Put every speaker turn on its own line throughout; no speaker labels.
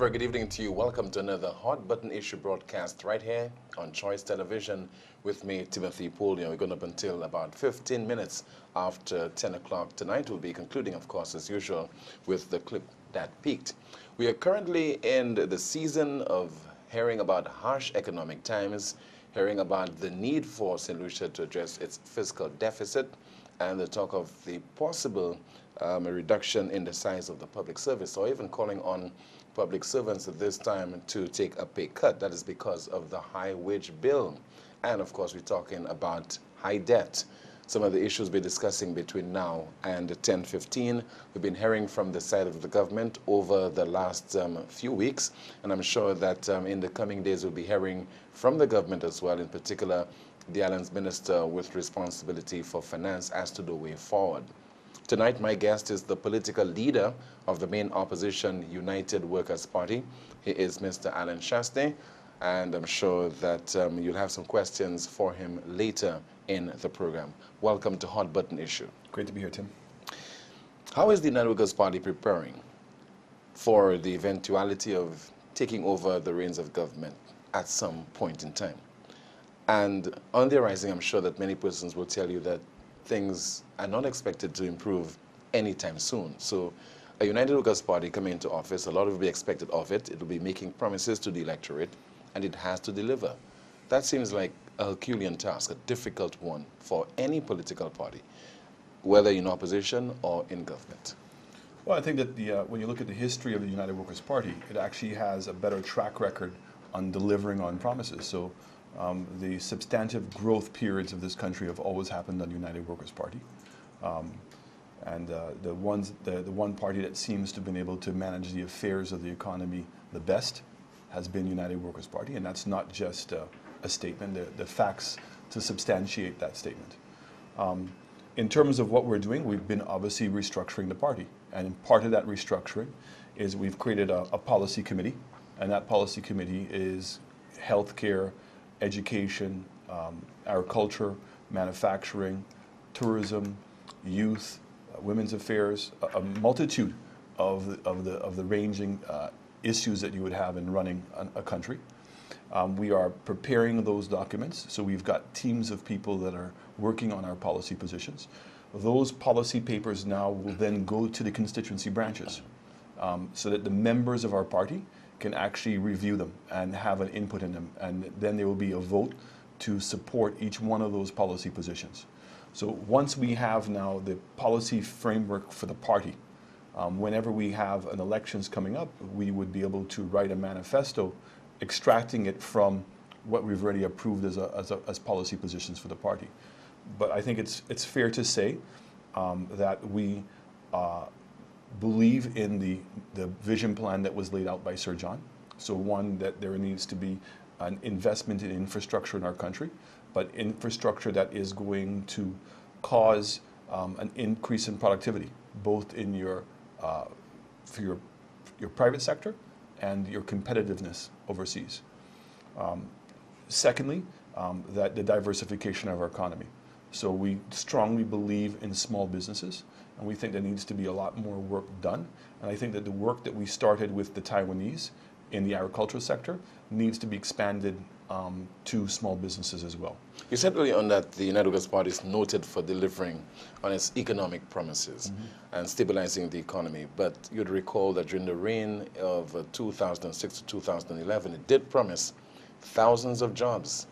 very good evening to you. Welcome to another Hot Button Issue broadcast right here on Choice Television with me, Timothy Poleon. We're going up until about 15 minutes after 10 o'clock tonight. We'll be concluding, of course, as usual, with the clip that peaked. We are currently in the season of hearing about harsh economic times, hearing about the need for St. Lucia to address its fiscal deficit, and the talk of the possible a reduction in the size of the public service, or even calling on public servants at this time to take a pay cut. That is because of the high wage bill. And of course, we're talking about high debt. Some of the issues we're discussing between now and 10:15. We've been hearing from the side of the government over the last few weeks, and I'm sure that in the coming days we'll be hearing from the government as well, in particular the island's minister with responsibility for finance as to the way forward. Tonight, my guest is the political leader of the main opposition United Workers' Party. He is Mr. Alan Chastanet, and I'm sure that you'll have some questions for him later in the program. Welcome to Hot Button Issue.
Great to be here, Tim.
How is the United Workers' Party preparing for the eventuality of taking over the reins of government at some point in time? And on the rising, I'm sure that many persons will tell you that things are not expected to improve anytime soon. So a United Workers' Party coming into office, a lot will be expected of it. It will be making promises to the electorate, and it has to deliver. That seems like a Herculean task, a difficult one for any political party, whether in opposition or in government.
Well, I think that when you look at the history of the United Workers' Party, it actually has a better track record on delivering on promises. So the substantive growth periods of this country have always happened on the United Workers' Party. The one party that seems to have been able to manage the affairs of the economy the best has been United Workers' Party, and that's not just a statement. The facts to substantiate that statement. In terms of what we're doing, we've been obviously restructuring the party, and part of that restructuring is we've created a policy committee, and that policy committee is healthcare, education, agriculture, manufacturing, tourism, youth, women's affairs, a multitude of the ranging issues that you would have in running a country. We are preparing those documents, so we've got teams of people that are working on our policy positions. Those policy papers now will then go to the constituency branches so that the members of our party can actually review them and have an input in them, and then there will be a vote to support each one of those policy positions. So once we have now the policy framework for the party, whenever we have an elections coming up, we would be able to write a manifesto extracting it from what we've already approved as policy positions for the party. But I think it's fair to say that we believe in the vision plan that was laid out by Sir John. So one, that there needs to be an investment in infrastructure in our country, but infrastructure that is going to cause an increase in productivity, both in for your private sector and your competitiveness overseas. Secondly, that the diversification of our economy. So we strongly believe in small businesses, and we think there needs to be a lot more work done. And I think that the work that we started with the Taiwanese in the agricultural sector needs to be expanded to small businesses as well.
You said earlier on that the United Workers' Party is noted for delivering on its economic promises and stabilizing the economy. But you'd recall that during the reign of 2006 to 2011, it did promise thousands of jobs,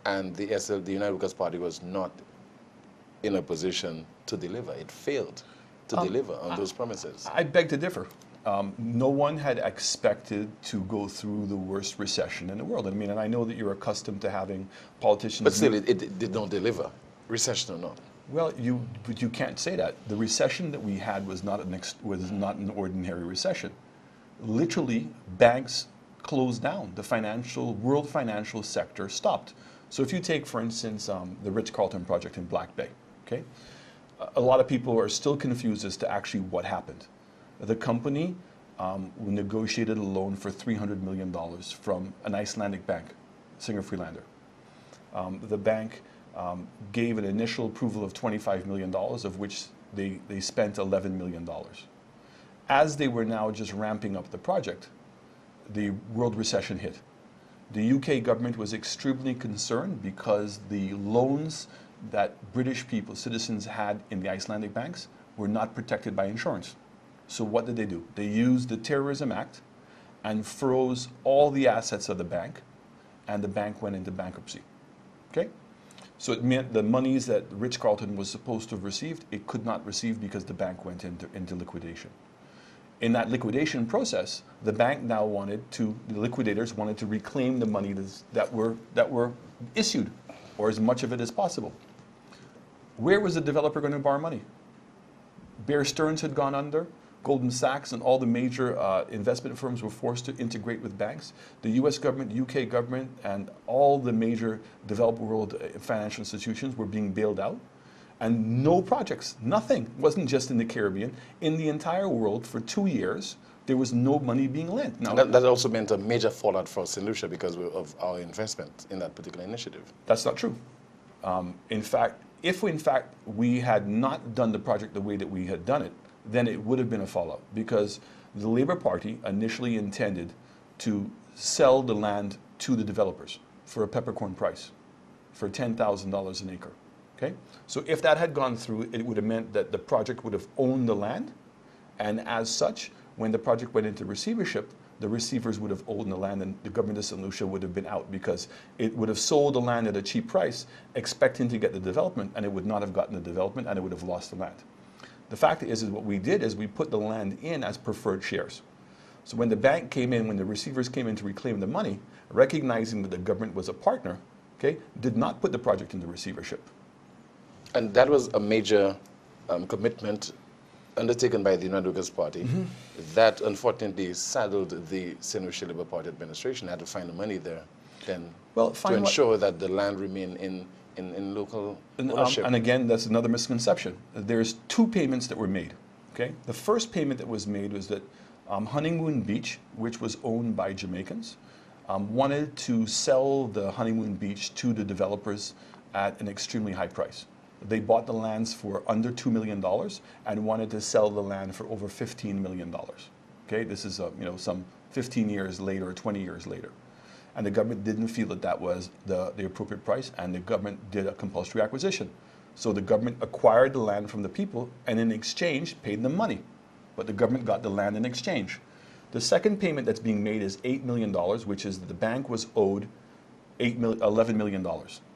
and the United Workers' Party was not in a position to deliver. It failed to deliver on those promises.
I beg to differ. No one had expected to go through the worst recession in the world. I mean, and I know that you're accustomed to having politicians.
But still, it did not deliver, recession or not.
Well, but you can't say that. The recession that we had was not an ordinary recession. Literally, banks closed down. The world financial sector stopped. So if you take, for instance, the Ritz-Carlton project in Black Bay, okay, a lot of people are still confused as to actually what happened. The company negotiated a loan for $300 million from an Icelandic bank, Singer Freelander. The bank gave an initial approval of $25 million, of which they spent $11 million. As they were now just ramping up the project, the world recession hit. The UK government was extremely concerned because the loans that British people, citizens, had in the Icelandic banks were not protected by insurance. So what did? They used the Terrorism Act and froze all the assets of the bank, and the bank went into bankruptcy. Okay? So it meant the monies that Ritz-Carlton was supposed to have received, it could not receive because the bank went into liquidation. In that liquidation process, the bank now the liquidators wanted to reclaim the money that were issued, or as much of it as possible. Where was the developer going to borrow money? Bear Stearns had gone under. Goldman Sachs and all the major investment firms were forced to integrate with banks. The US government, UK government, and all the major developed world financial institutions were being bailed out. And no projects, nothing, it wasn't just in the Caribbean. In the entire world for 2 years, there was no money being lent. Now,
that also meant a major fallout for St. Lucia because of our investment in that particular initiative.
That's not true. In fact, if in fact we had not done the project the way that we had done it, then it would have been a fallout, because the Labour Party initially intended to sell the land to the developers for a peppercorn price, for $10,000 an acre. Okay? So if that had gone through, it would have meant that the project would have owned the land, and as such, when the project went into receivership, the receivers would have owned the land, and the government of St. Lucia would have been out, because it would have sold the land at a cheap price, expecting to get the development, and it would not have gotten the development, and it would have lost the land. The fact is what we did is we put the land in as preferred shares. So when the bank came in, when the receivers came in to reclaim the money, recognizing that the government was a partner, okay, did not put the project into receivership.
And that was a major commitment undertaken by the United Workers' Party that unfortunately saddled the St. Lucia Labour Party administration. Had to find the money there then to ensure that the land remained in local ownership.
And again, that's another misconception. There's two payments that were made. Okay, the first payment that was made was that Honeymoon Beach, which was owned by Jamaicans, wanted to sell the Honeymoon Beach to the developers at an extremely high price. They bought the lands for under $2 million and wanted to sell the land for over $15 million. Okay, this is some 15 years later or 20 years later. And the government didn't feel that that was the appropriate price, and the government did a compulsory acquisition. So the government acquired the land from the people and in exchange paid them money. But the government got the land in exchange. The second payment that's being made is $8 million, which is the bank was owed $11 million.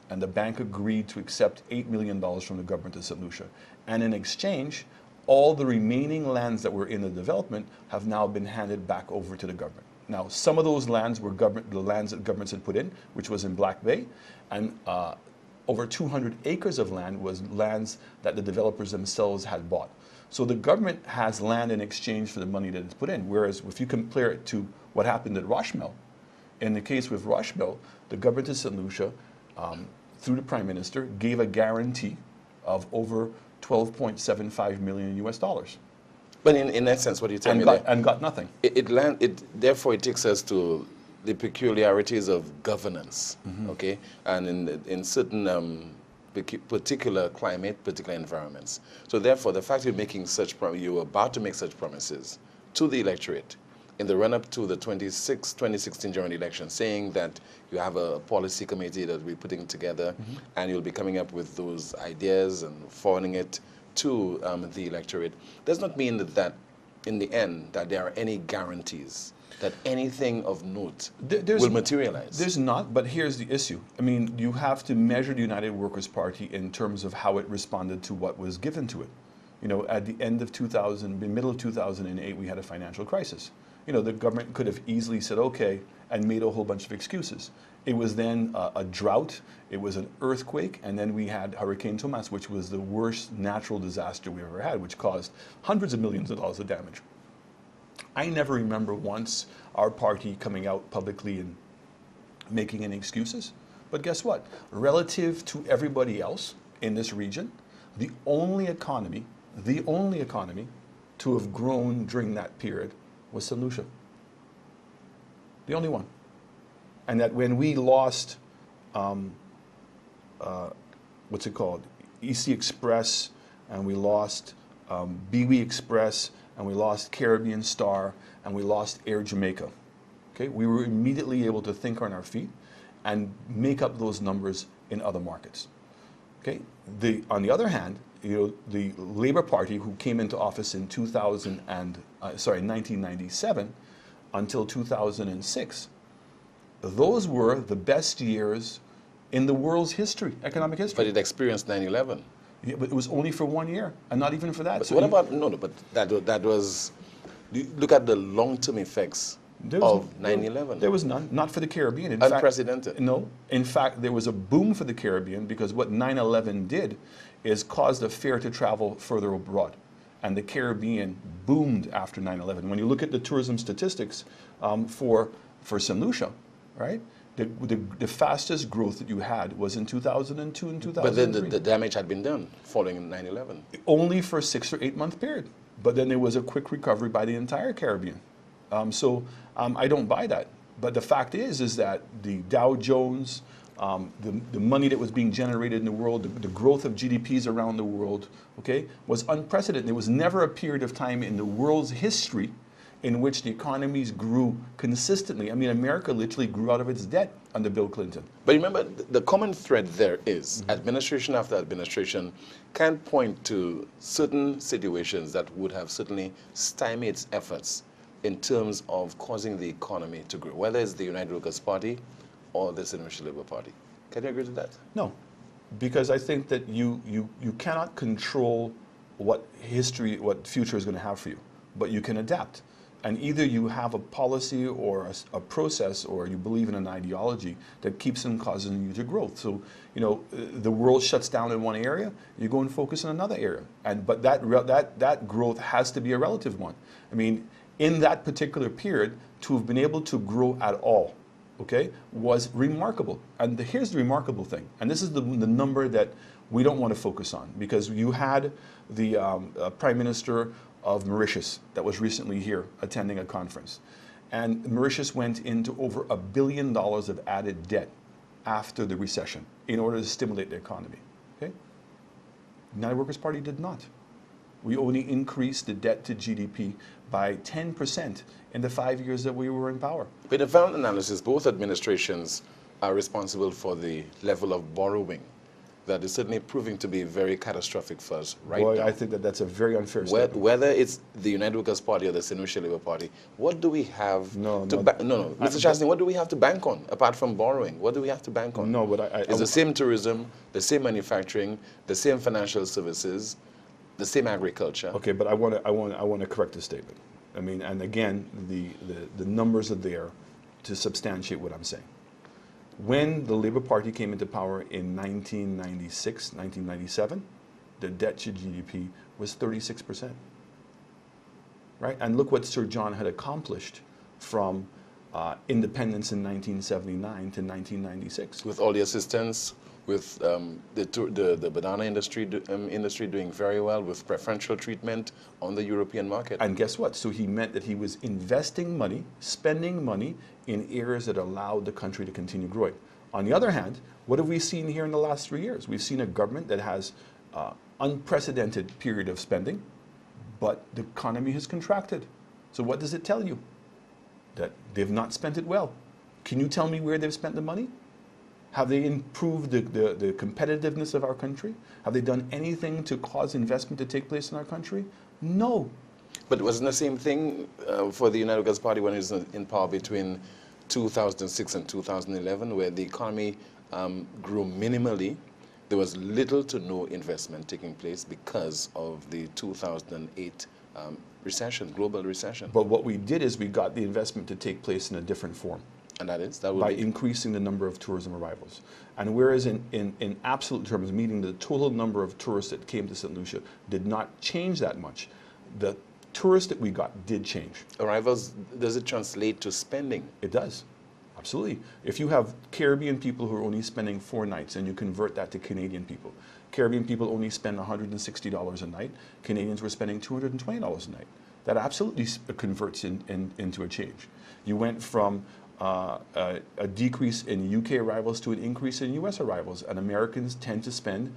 And the bank agreed to accept $8 million from the government of St. Lucia. And in exchange, all the remaining lands that were in the development have now been handed back over to the government. Now, some of those lands were the lands that governments had put in, which was in Black Bay, and over 200 acres of land was lands that the developers themselves had bought. So the government has land in exchange for the money that it's put in, whereas if you compare it to what happened at Rochemel, in the case with Rochemel, the government of St. Lucia, through the Prime Minister, gave a guarantee of over 12.75 million US dollars.
But in essence, what you tell me
and got nothing.
Therefore, it takes us to the peculiarities of governance, okay? And in certain particular climate, particular environments. So therefore, the fact you're about to make such promises to the electorate in the run-up to the 2016 general election, saying that you have a policy committee that will be putting together and you'll be coming up with those ideas and forwarding it to the electorate, does not mean that in the end that there are any guarantees that anything of note will materialize.
There's not, but here's the issue. I mean, you have to measure the United Workers' Party in terms of how it responded to what was given to it. You know, at the end of middle of 2008, we had a financial crisis. You know, the government could have easily said, okay, and made a whole bunch of excuses. It was then a drought, it was an earthquake, and then we had Hurricane Tomas, which was the worst natural disaster we ever had, which caused hundreds of millions of dollars of damage. I never remember once our party coming out publicly and making any excuses. But guess what? Relative to everybody else in this region, the only economy to have grown during that period was St. Lucia. The only one. And that when we lost, what's it called, EC Express, and we lost Biwi Express, and we lost Caribbean Star, and we lost Air Jamaica, Okay, we were immediately able to think on our feet and make up those numbers in other markets. Okay, on the other hand, the Labour Party, who came into office in 1997 until 2006, those were the best years in the world's history, economic history.
But it experienced 9/11.
Yeah, but it was only for 1 year, and not even for that.
But
So
what about, no, but that was, look at the long-term effects of 9/11.
There was none, not for the Caribbean. In
Unprecedented.
fact, no, in fact, there was a boom for the Caribbean because what 9/11 did is caused the fare to travel further abroad. And the Caribbean boomed after 9/11. When you look at the tourism statistics for St. Lucia, right? The fastest growth that you had was in 2002 and 2003.
But then the damage had been done following 9/11.
Only for a 6 or 8 month period. But then there was a quick recovery by the entire Caribbean. I don't buy that. But the fact is that the Dow Jones, the money that was being generated in the world, the growth of GDPs around the world, okay, was unprecedented. There was never a period of time in the world's history in which the economies grew consistently. I mean, America literally grew out of its debt under Bill Clinton.
But remember, the common thread there is administration after administration can point to certain situations that would have certainly stymied its efforts in terms of causing the economy to grow, whether it's the United Workers' Party or the Senatorial Labour Party. Can you agree to that?
No, because I think that you cannot control what future is going to have for you, but you can adapt. And either you have a policy or a process, or you believe in an ideology that keeps on causing you to grow. So, the world shuts down in one area, you go and focus in another area. But that growth has to be a relative one. I mean, in that particular period, to have been able to grow at all, okay, was remarkable. And here's the remarkable thing, and this is the number that we don't want to focus on, because you had the Prime Minister of Mauritius that was recently here attending a conference. And Mauritius went into over $1 billion of added debt after the recession in order to stimulate the economy. Okay? The United Workers' Party did not. We only increased the debt to GDP by 10% in the 5 years that we were in power.
But in the final analysis, both administrations are responsible for the level of borrowing that is certainly proving to be very catastrophic for us right now.
I think that's a very unfair statement.
Whether it's the United Workers' Party or the Senatorial Labour Party, what do we have Mr. Chastanet, what do we have to bank on apart from borrowing? What do we have to bank on?
No, but
it's the same tourism, the same manufacturing, the same financial services, the same agriculture.
Okay, but I want to correct this statement. I mean, and again, the numbers are there to substantiate what I'm saying. When the Labour Party came into power in 1996, 1997, the debt to GDP was 36%. Right? And look what Sir John had accomplished from independence in 1979 to 1996.
With all the assistance, with the banana industry doing very well, with preferential treatment on the European market.
And guess what? So he meant that he was investing money, spending money in areas that allowed the country to continue growing. On the other hand, what have we seen here in the last 3 years? We've seen a government that has unprecedented period of spending, but the economy has contracted. So what does it tell you? That they've not spent it well. Can you tell me where they've spent the money? Have they improved the competitiveness of our country? Have they done anything to cause investment to take place in our country? No.
But it wasn't the same thing for the United Workers' Party when it was in power between 2006 and 2011, where the economy grew minimally. There was little to no investment taking place because of the 2008 recession, global recession.
But what we did is we got the investment to take place in a different form.
And that would
by
be
increasing the number of tourism arrivals. And whereas in absolute terms, meaning the total number of tourists that came to St. Lucia did not change that much, the tourists that we got did change.
Arrivals, does it translate to spending?
It does, absolutely. If you have Caribbean people who are only spending 4 nights and you convert that to Canadian people, Caribbean people only spend $160 a night, Canadians were spending $220 a night. That absolutely converts into a change. You went from a decrease in UK arrivals to an increase in US arrivals, and Americans tend to spend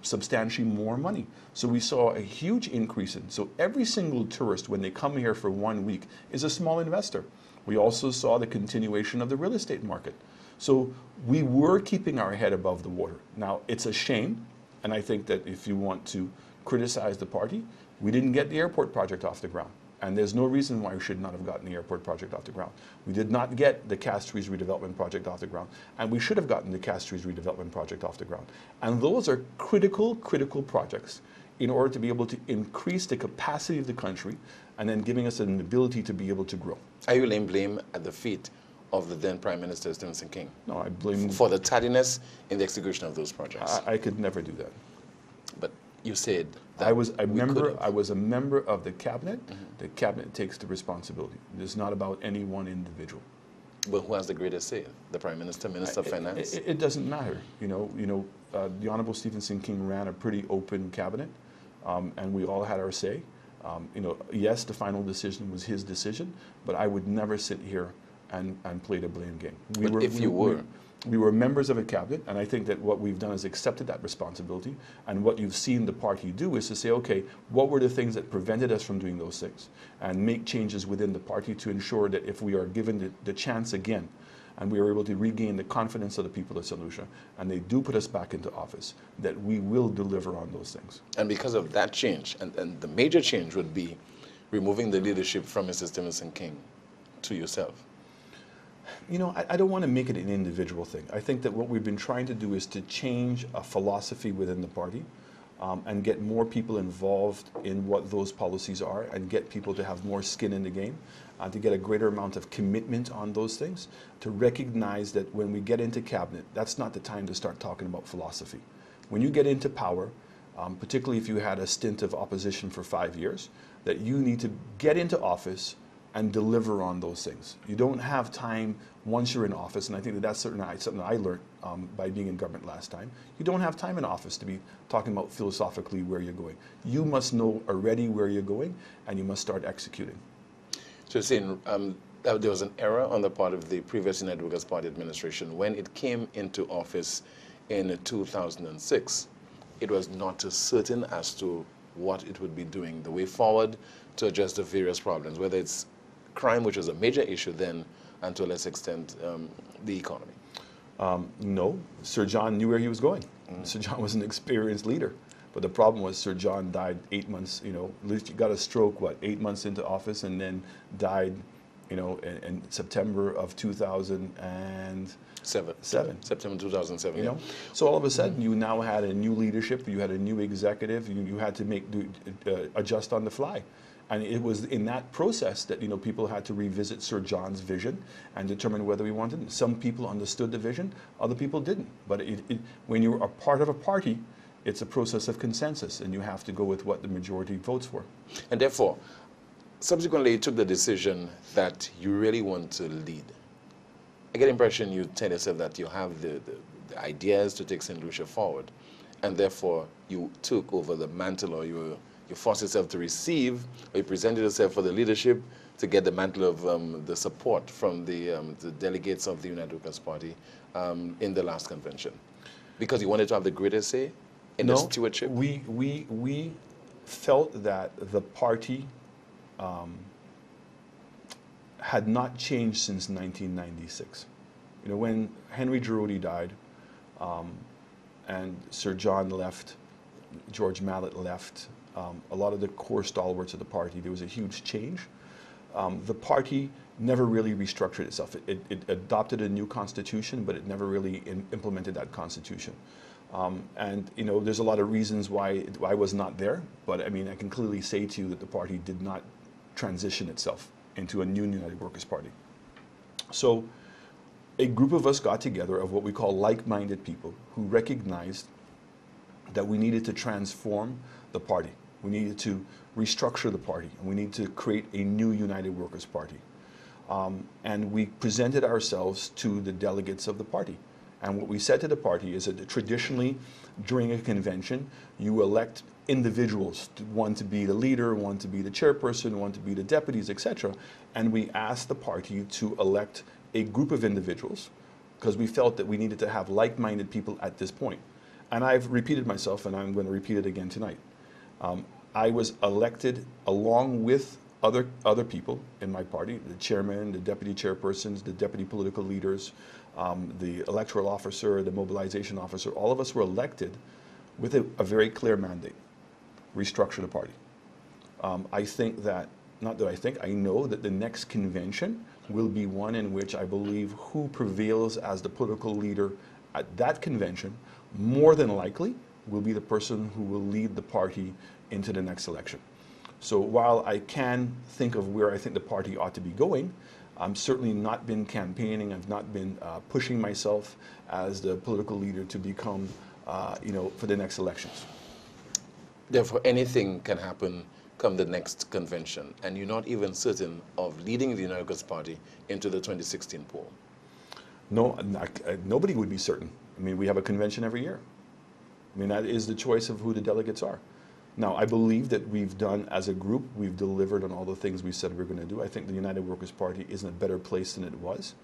substantially more money. So we saw a huge increase in. So every single tourist, when they come here for 1 week, is a small investor. We also saw the continuation of the real estate market. So we were keeping our head above the water. Now, it's a shame, and I think that if you want to criticize the party, we didn't get the airport project off the ground. And there's no reason why we should not have gotten the airport project off the ground. We did not get the Castries redevelopment project off the ground, and we should have gotten the Castries redevelopment project off the ground. And those are critical projects in order to be able to increase the capacity of the country and then giving us an ability to be able to grow.
Are you laying blame at the feet of the then Prime Minister, Stevenson King?
No, I blame...
For the tardiness in the execution of those projects?
I could never do that.
But you said that
I was a member of the cabinet. The cabinet takes the responsibility. It's not about any one individual.
But who has the greatest say? The Prime Minister, Minister of Finance?
It doesn't matter. The Honorable Stevenson King ran a pretty open cabinet, and we all had our say. Yes, the final decision was his decision, but I would never sit here and play the blame game. We were members of a cabinet, and I think that what we've done is accepted that responsibility. And what you've seen the party do is to say, okay, what were the things that prevented us from doing those things? And make changes within the party to ensure that if we are given the chance again, and we are able to regain the confidence of the people of St. Lucia, and they do put us back into office, that we will deliver on those things.
And because of that change, and the major change would be removing the leadership from Mr. Stevenson King to yourself.
I don't want to make it an individual thing. I think that what we've been trying to do is to change a philosophy within the party and get more people involved in what those policies are and get people to have more skin in the game, to get a greater amount of commitment on those things, to recognize that when we get into cabinet, that's not the time to start talking about philosophy. When you get into power, particularly if you had a stint of opposition for 5 years, that you need to get into office and deliver on those things. You don't have time once you're in office, and I think that that's something that I learned by being in government last time. You don't have time in office to be talking about philosophically where you're going. You must know already where you're going, and you must start executing.
So you're saying there was an error on the part of the previous United Workers' Party administration when it came into office in 2006. It was not certain as to what it would be doing, the way forward to address the various problems, whether it's crime, which was a major issue then, and to a less extent, the economy.
No, Sir John knew where he was going. Sir John was an experienced leader. But the problem was Sir John died 8 months, got a stroke, 8 months into office, and then died, in September of 2007.
September 2007,
So all of a sudden, you now had a new leadership, you had a new executive, you had to adjust on the fly. And it was in that process that people had to revisit Sir John's vision and determine whether we wanted it. Some people understood the vision, other people didn't. But when you're a part of a party, it's a process of consensus, and you have to go with what the majority votes for.
And therefore, subsequently, you took the decision that you really want to lead. I get the impression you tell yourself that you have the ideas to take St. Lucia forward, and therefore you took over the mantle, or you forced yourself to receive, or you presented yourself for the leadership to get the mantle of the support from the delegates of the United Workers' Party in the last convention, because you wanted to have the greatest say in the stewardship.
We felt that the party had not changed since 1996. When Henry Giraudy died, and Sir John left, George Mallet left, a lot of the core stalwarts of the party, there was a huge change. The party never really restructured itself. It adopted a new constitution, but it never really implemented that constitution. And there's a lot of reasons why I was not there, but I can clearly say to you that the party did not transition itself into a new United Workers' Party. So a group of us got together of what we call like-minded people who recognized that we needed to transform the party. We needed to restructure the party, and we needed to create a new United Workers' Party. And we presented ourselves to the delegates of the party. And what we said to the party is that traditionally, during a convention, you elect individuals, one to be the leader, one to be the chairperson, one to be the deputies, etc. And we asked the party to elect a group of individuals because we felt that we needed to have like-minded people at this point. And I've repeated myself, and I'm going to repeat it again tonight. I was elected along with other people in my party, the chairman, the deputy chairpersons, the deputy political leaders, the electoral officer, the mobilization officer, all of us were elected with a very clear mandate: restructure the party. I think that, not that I think, I know that the next convention will be one in which I believe who prevails as the political leader at that convention, more than likely, will be the person who will lead the party into the next election. So while I can think of where I think the party ought to be going, I'm certainly not been campaigning, I've not been pushing myself as the political leader to become, for the next elections.
Therefore, anything can happen come the next convention, and you're not even certain of leading the United Workers' Party into the 2016 poll.
No, nobody would be certain. I mean, we have a convention every year. I mean, that is the choice of who the delegates are. Now, I believe that we've done, as a group, we've delivered on all the things we said we were going to do. I think the United Workers' Party is in a better place than it was.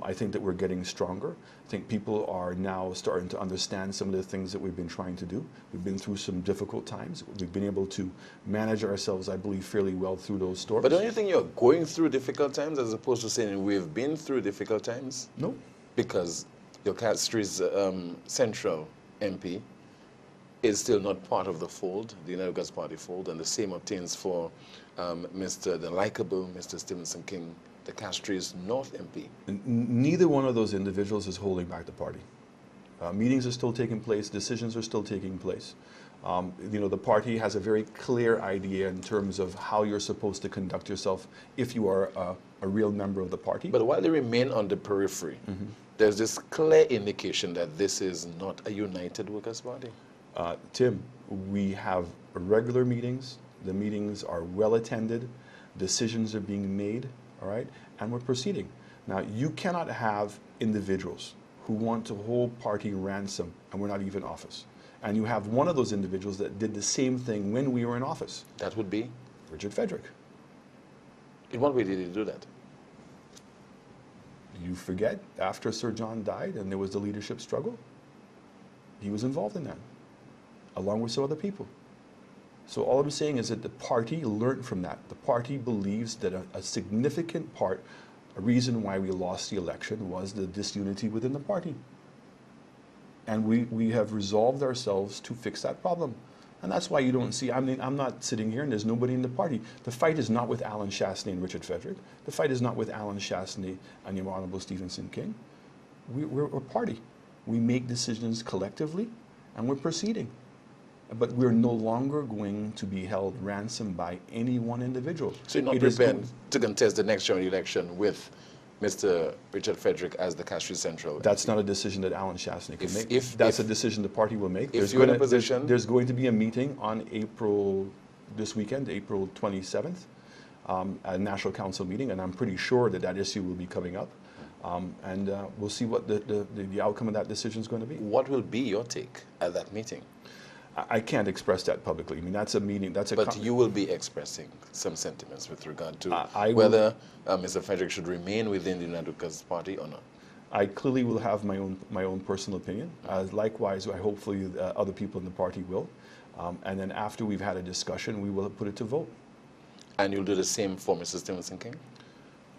I think that we're getting stronger. I think people are now starting to understand some of the things that we've been trying to do. We've been through some difficult times. We've been able to manage ourselves, I believe, fairly well through those storms.
But don't you think you're going through difficult times as opposed to saying we've been through difficult times?
No.
Because your Castries Central MP is still not part of the fold, the United Workers' Party fold, and the same obtains for the likable Mr. Stevenson King, the Castries North MP.
Neither one of those individuals is holding back the party. Meetings are still taking place, decisions are still taking place. The party has a very clear idea in terms of how you're supposed to conduct yourself if you are a real member of the party.
But while they remain on the periphery, there's this clear indication that this is not a united Workers' Party.
Tim, we have regular meetings. The meetings are well attended. Decisions are being made, all right? And we're proceeding. Now, you cannot have individuals who want to hold party ransom, and we're not even in office. And you have one of those individuals that did the same thing when we were in office.
That would be?
Richard Frederick.
In what way did he do that?
You forget, after Sir John died and there was the leadership struggle, he was involved in that, along with some other people. So all I'm saying is that the party learned from that. The party believes that a significant part, a reason why we lost the election was the disunity within the party. And we have resolved ourselves to fix that problem. And that's why you don't see, I mean, I'm not sitting here and there's nobody in the party. The fight is not with Alan Chastanet and Richard Frederick. The fight is not with Alan Chastanet and your Honorable Stevenson King. We're a party. We make decisions collectively and we're proceeding. But we're no longer going to be held ransom by any one individual.
So you're not prepared to contest the next general election with Mr. Richard Frederick as the Castries Central?
That's not a decision that Alan Chastanet can make. That's a decision the party will make.
If you're in a position...
There's going to be a meeting on this weekend, April 27th, a National Council meeting, and I'm pretty sure that that issue will be coming up. And we'll see what the outcome of that decision is going to be.
What will be your take at that meeting?
I can't express that publicly. I mean, that's a meeting.
But you will be expressing some sentiments with regard to whether Mr. Frederick should remain within the United Workers' Party or not.
I clearly will have my own personal opinion. Likewise, I hopefully other people in the party will. And then after we've had a discussion, we will put it to vote.
And you'll do the same for Mr. Stevenson King?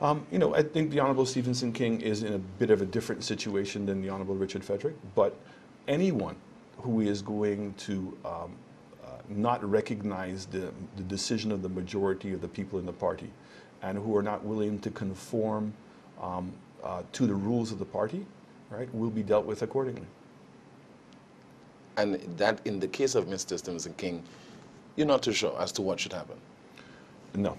I think the Honorable Stevenson King is in a bit of a different situation than the Honorable Richard Frederick. But anyone who is going to not recognize the decision of the majority of the people in the party and who are not willing to conform to the rules of the party, right, will be dealt with accordingly.
And that, in the case of Mr. Stevenson King, you're not too sure as to what should happen?
No.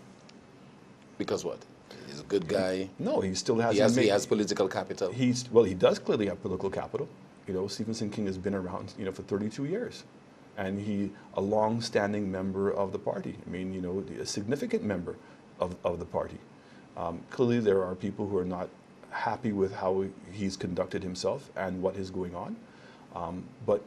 Because what? He's a good guy.
No, he still has...
He has political capital.
He does clearly have political capital. Stevenson King has been around, for 32 years. And he, a long-standing member of the party. I mean, a significant member of the party. Clearly, there are people who are not happy with how he's conducted himself and what is going on. But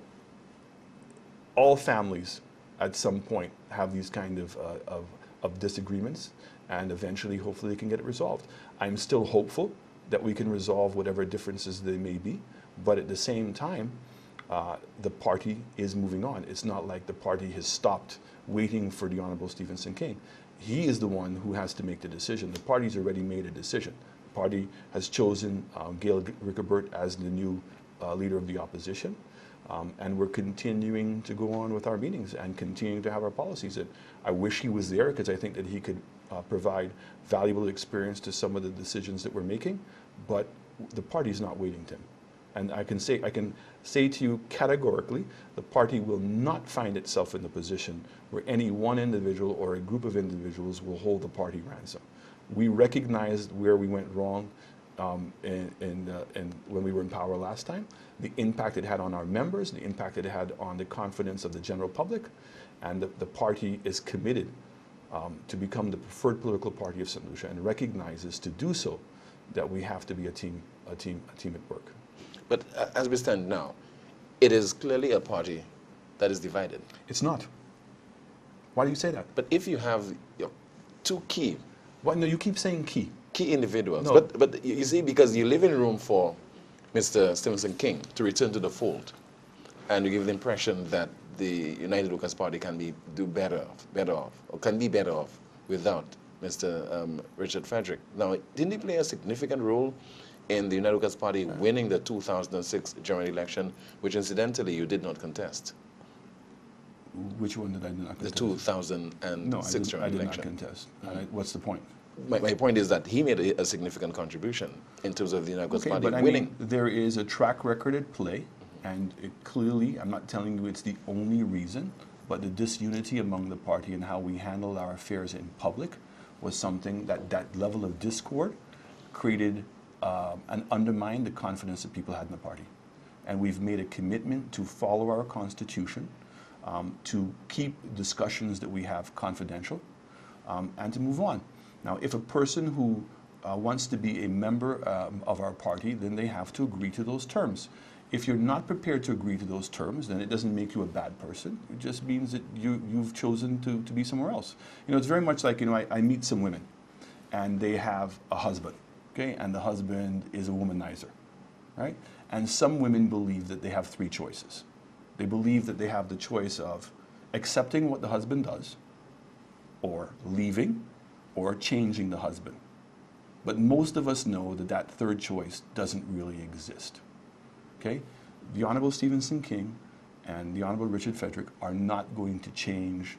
all families, at some point, have these kind of disagreements. And eventually, hopefully, they can get it resolved. I'm still hopeful that we can resolve whatever differences there may be. But at the same time, the party is moving on. It's not like the party has stopped waiting for the Honorable Stevenson King. he is the one who has to make the decision. The party's already made a decision. The party has chosen Gail Rickebert as the new leader of the opposition. And we're continuing to go on with our meetings and continuing to have our policies. And I wish he was there because I think that he could provide valuable experience to some of the decisions that we're making, but the party's not waiting, Tim. And I can say to you categorically, the party will not find itself in the position where any one individual or a group of individuals will hold the party ransom. We recognized where we went wrong and when we were in power last time, the impact it had on our members, the impact it had on the confidence of the general public, and the party is committed to become the preferred political party of St. Lucia and recognizes to do so that we have to be a team at work.
But as we stand now, it is clearly a party that is divided.
It's not. Why do you say that?
But if you have two key...
Well, no, you keep saying key.
Key individuals.
No.
But you see, because you're leaving room for Mr. Stevenson King to return to the fold, and you give the impression that the United Workers' Party can be better off without Mr. Richard Frederick. Now, didn't he play a significant role in the United Workers' Party winning the 2006 general election, which incidentally you did not contest?
Which one did I not contest?
The 2006 general election.
I did not contest. What's the point?
My point is that he made a significant contribution in terms of the United Workers' Party winning.
I mean, there is a track record at play, and it clearly, I'm not telling you it's the only reason, but the disunity among the party and how we handled our affairs in public was something that level of discord created and undermined the confidence that people had in the party. And we've made a commitment to follow our constitution, to keep discussions that we have confidential, and to move on. Now, if a person who wants to be a member of our party, then they have to agree to those terms. If you're not prepared to agree to those terms, then it doesn't make you a bad person. It just means that you've chosen to be somewhere else. You know, it's very much like, you know, I meet some women, and they have a husband, okay? And the husband is a womanizer, right? And some women believe that they have three choices. They believe that they have the choice of accepting what the husband does, or leaving, or changing the husband. But most of us know that that third choice doesn't really exist. Okay? The Honorable Stevenson King and the Honorable Richard Frederick are not going to change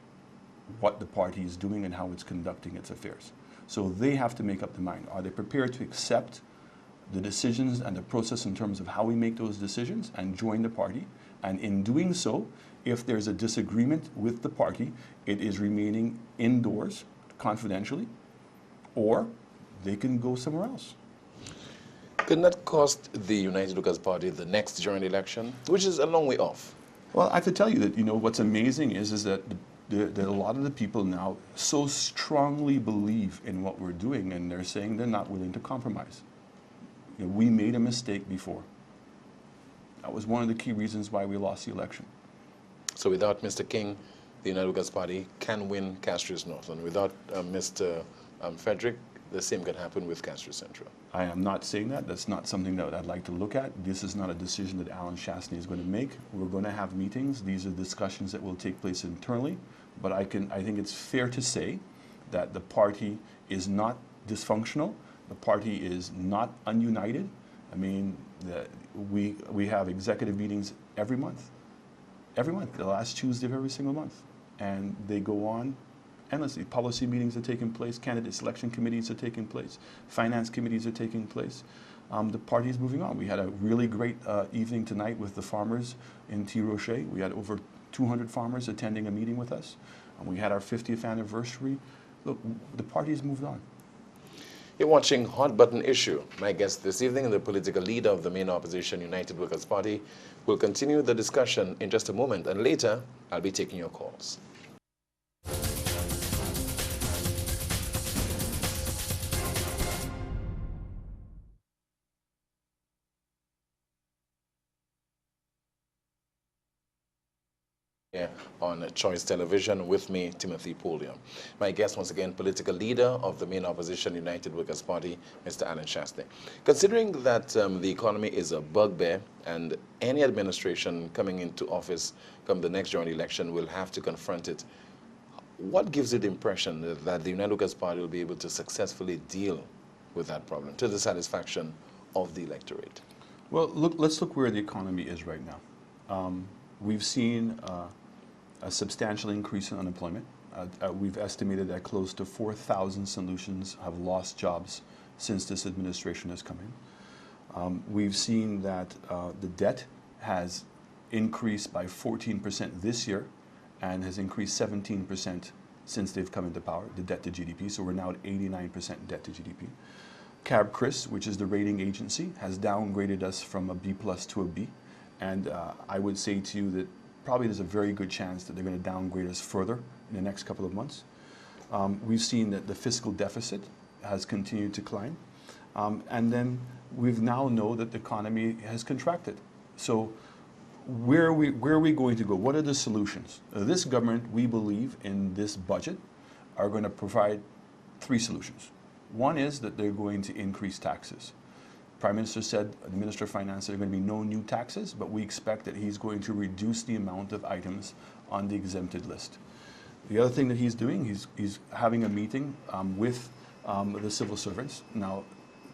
what the party is doing and how it's conducting its affairs. So they have to make up their mind. Are they prepared to accept the decisions and the process in terms of how we make those decisions and join the party? And in doing so, if there's a disagreement with the party, it is remaining indoors confidentially, or they can go somewhere else.
Couldn't that cost the United Workers' Party the next general election, which is a long way off?
Well, I have to tell you that, you know, what's amazing is that a lot of the people now so strongly believe in what we're doing, and they're saying they're not willing to compromise. You know, we made a mistake before. That was one of the key reasons why we lost the election.
So without Mr. King, the United Workers' Party can win Castries North, and without Mr. Frederick, the same can happen with Castries Central. I
am not saying that. That's not something that I'd like to look at. This is not a decision that Alan Chastanet is going to make. We're going to have meetings. These are discussions that will take place internally. But I think it's fair to say that the party is not dysfunctional. The party is not ununited. I mean, we have executive meetings every month. Every month, the last Tuesday of every single month. And they go on endlessly. Policy meetings are taking place, candidate selection committees are taking place, finance committees are taking place. The party is moving on. We had a really great evening tonight with the farmers in T. Rocher. We had over 200 farmers attending a meeting with us. We had our 50th anniversary. Look, the party has moved on.
You're watching Hot Button Issue. My guest this evening, the political leader of the main opposition, United Workers' Party, will continue the discussion in just a moment, and later I'll be taking your calls. On Choice Television with me, Timothy Poleon. My guest, once again, political leader of the main opposition, United Workers' Party, Mr. Alan Chastanet. Considering that the economy is a bugbear and any administration coming into office come the next general election will have to confront it, What gives you the impression that the United Workers' Party will be able to successfully deal with that problem to the satisfaction of the electorate?
Well, let's look where the economy is right now. We've seen a substantial increase in unemployment. We've estimated that close to 4,000 solutions have lost jobs since this administration has come in. We've seen that the debt has increased by 14% this year and has increased 17% since they've come into power, the debt to GDP. So we're now at 89% debt to GDP. CAB-CRIS, which is the rating agency, has downgraded us from a B plus to a B. And I would say to you that probably there's a very good chance that they're going to downgrade us further in the next couple of months. We've seen that the fiscal deficit has continued to climb. And then we've now know that the economy has contracted. So where are we going to go? What are the solutions? This government, we believe, in this budget, are going to provide three solutions. One is that they're going to increase taxes. Prime Minister said, the Minister of Finance, there are going to be no new taxes, but we expect that he's going to reduce the amount of items on the exempted list. The other thing that he's doing, he's having a meeting with the civil servants. Now,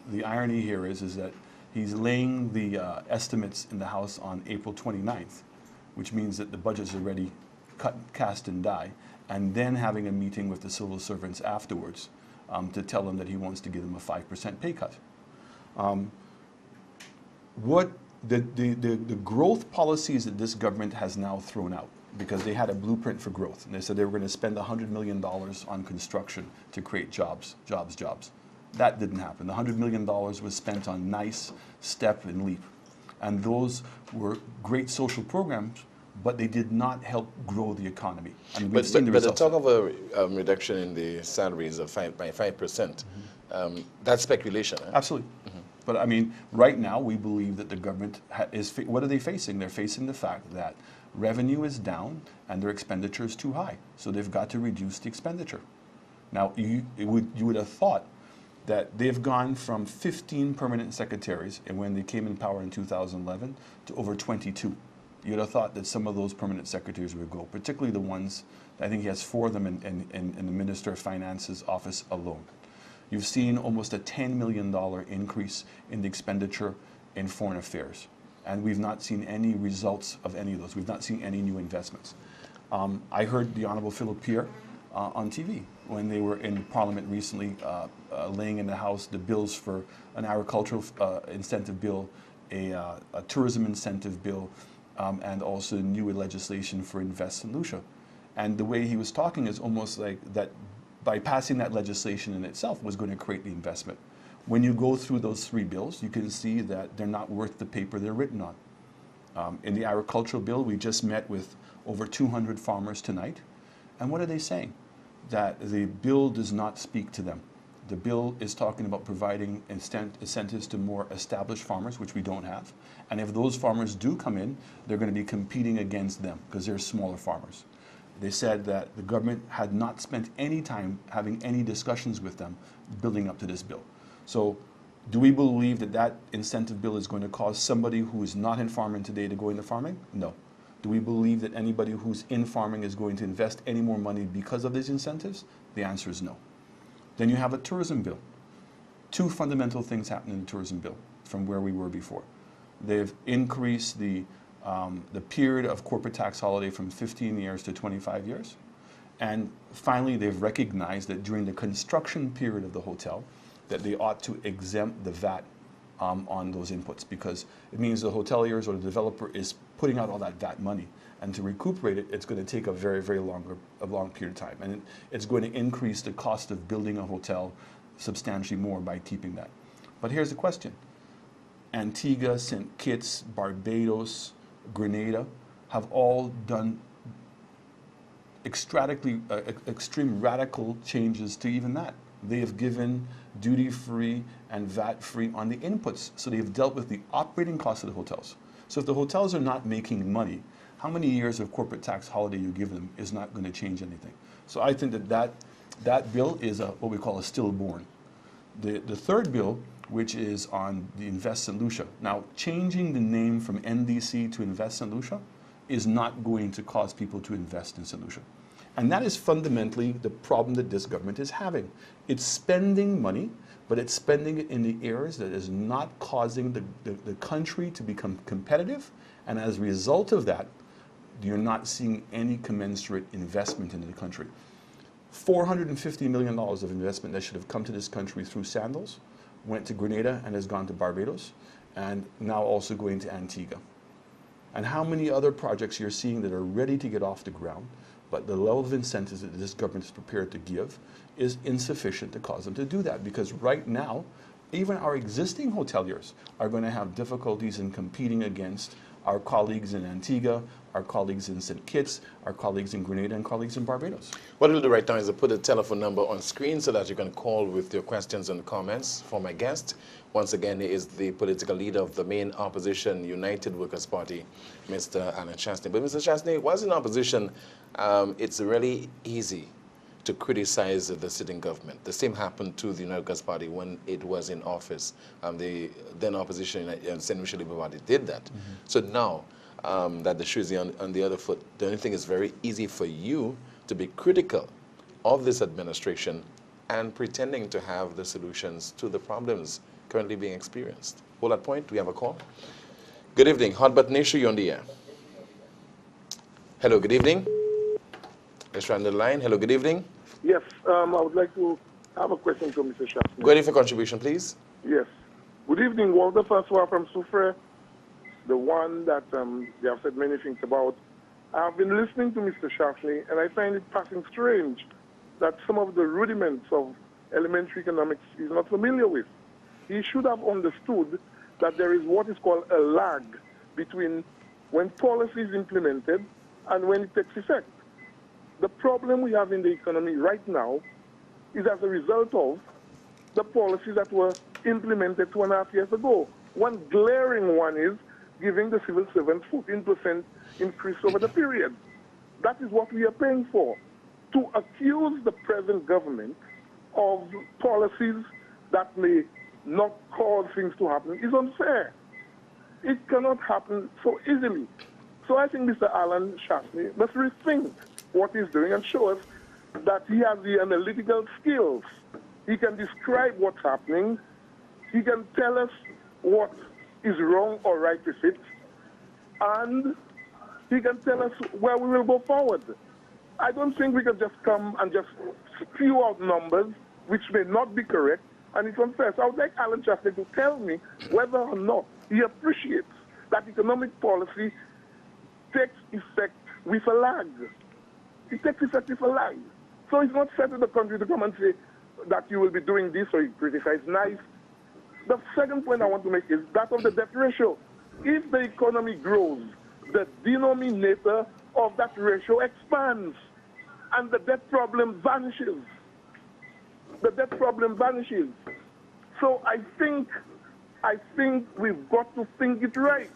the irony here is that he's laying the estimates in the House on April 29th, which means that the budget's already cut, cast, and die, and then having a meeting with the civil servants afterwards to tell them that he wants to give them a 5% pay cut. What the growth policies that this government has now thrown out, because they had a blueprint for growth, and they said they were going to spend $100 million on construction to create jobs. That didn't happen. The $100 million was spent on NICE, STEP, and LEAP. And those were great social programs, but they did not help grow the economy. And
but the talk of a reduction in the salaries of by 5%, that's speculation. Huh?
Absolutely. But I mean, right now we believe that the government what are they facing? They're facing the fact that revenue is down and their expenditure is too high. So they've got to reduce the expenditure. Now, you would have thought that they've gone from 15 permanent secretaries, and when they came in power in 2011, to over 22. You'd have thought that some of those permanent secretaries would go, particularly the ones, I think he has 4 of them in the Minister of Finance's office alone. You've seen almost a $10 million increase in the expenditure in foreign affairs. And we've not seen any results of any of those. We've not seen any new investments. I heard the Honorable Philip Pierre on TV when they were in Parliament recently laying in the House the bills for an agricultural incentive bill, a tourism incentive bill, and also new legislation for Invest in Lucia. And the way he was talking is almost like that by passing that legislation in itself was going to create the investment. When you go through those 3 bills, you can see that they're not worth the paper they're written on. In the agricultural bill, we just met with over 200 farmers tonight. And what are they saying? That the bill does not speak to them. The bill is talking about providing incentives to more established farmers, which we don't have. And if those farmers do come in, they're going to be competing against them because they're smaller farmers. They said that the government had not spent any time having any discussions with them building up to this bill. So do we believe that that incentive bill is going to cause somebody who is not in farming today to go into farming? No. Do we believe that anybody who's in farming is going to invest any more money because of these incentives? The answer is no. Then you have a tourism bill. 2 fundamental things happen in the tourism bill from where we were before. They've increased the period of corporate tax holiday from 15 years to 25 years. And finally, they've recognized that during the construction period of the hotel, that they ought to exempt the VAT on those inputs, because it means the hoteliers or the developer is putting out all that VAT money. And to recuperate it, it's going to take a very, very long period of time. And it's going to increase the cost of building a hotel substantially more by keeping that. But here's the question. Antigua, St. Kitts, Barbados, Grenada have all done extreme radical changes to even that. They have given duty-free and VAT-free on the inputs. So they've dealt with the operating costs of the hotels. So if the hotels are not making money, how many years of corporate tax holiday you give them is not going to change anything. So I think that bill is what we call a stillborn. The third bill, which is on the Invest in Lucia. Now, changing the name from NDC to Invest in Lucia is not going to cause people to invest in St. Lucia. And that is fundamentally the problem that this government is having. It's spending money, but it's spending it in the areas that is not causing the country to become competitive. And as a result of that, you're not seeing any commensurate investment into the country. $450 million of investment that should have come to this country through Sandals went to Grenada and has gone to Barbados, and now also going to Antigua. And how many other projects you're seeing that are ready to get off the ground, but the level of incentives that this government is prepared to give is insufficient to cause them to do that. Because right now, even our existing hoteliers are going to have difficulties in competing against our colleagues in Antigua, our colleagues in St. Kitts, our colleagues in Grenada, and colleagues in Barbados.
What we'll do right now is to put a telephone number on screen so that you can call with your questions and comments for my guest. Once again, he is the political leader of the main opposition, United Workers' Party, Mr. Alan Chastanet. But Mr. Chastanet, whilst in opposition, it's really easy to criticize the sitting government. The same happened to the United Workers' Party when it was in office. The then opposition and St. Michel Labour Party did that. So now that the shoe is on the other foot, the only thing is very easy for you to be critical of this administration and pretending to have the solutions to the problems currently being experienced. Hold that point. We have a call. Good evening. Hot Button Issue, you're on the air. Hello, good evening. Let's try on the line. Hello, good evening.
Yes, I would like to have a question to Mr. Chastanet.
Go ahead for contribution, please.
Yes. Good evening, Walter Francois from Soufrière, the one that they have said many things about. I've been listening to Mr. Chastanet, and I find it passing strange that some of the rudiments of elementary economics he's not familiar with. He should have understood that there is what is called a lag between when policy is implemented and when it takes effect. The problem we have in the economy right now is as a result of the policies that were implemented 2.5 years ago. One glaring one is giving the civil servants 14% increase over the period. That is what we are paying for. To accuse the present government of policies that may not cause things to happen is unfair. It cannot happen so easily. So I think Mr. Alan Chastanet must rethink what he's doing and show us that he has the analytical skills. He can describe what's happening. He can tell us what is wrong or right with it. And he can tell us where we will go forward. I don't think we can just come and just spew out numbers which may not be correct, and it's unfair. So I would like Alan Chastanet to tell me whether or not he appreciates that economic policy takes effect with a lag. It takes effect with a lag. So it's not fair to the country to come and say that you will be doing this or you criticize nice. The second point I want to make is that of the debt ratio. If the economy grows, the denominator of that ratio expands and the debt problem vanishes. The debt problem vanishes. So I think we've got to think it right.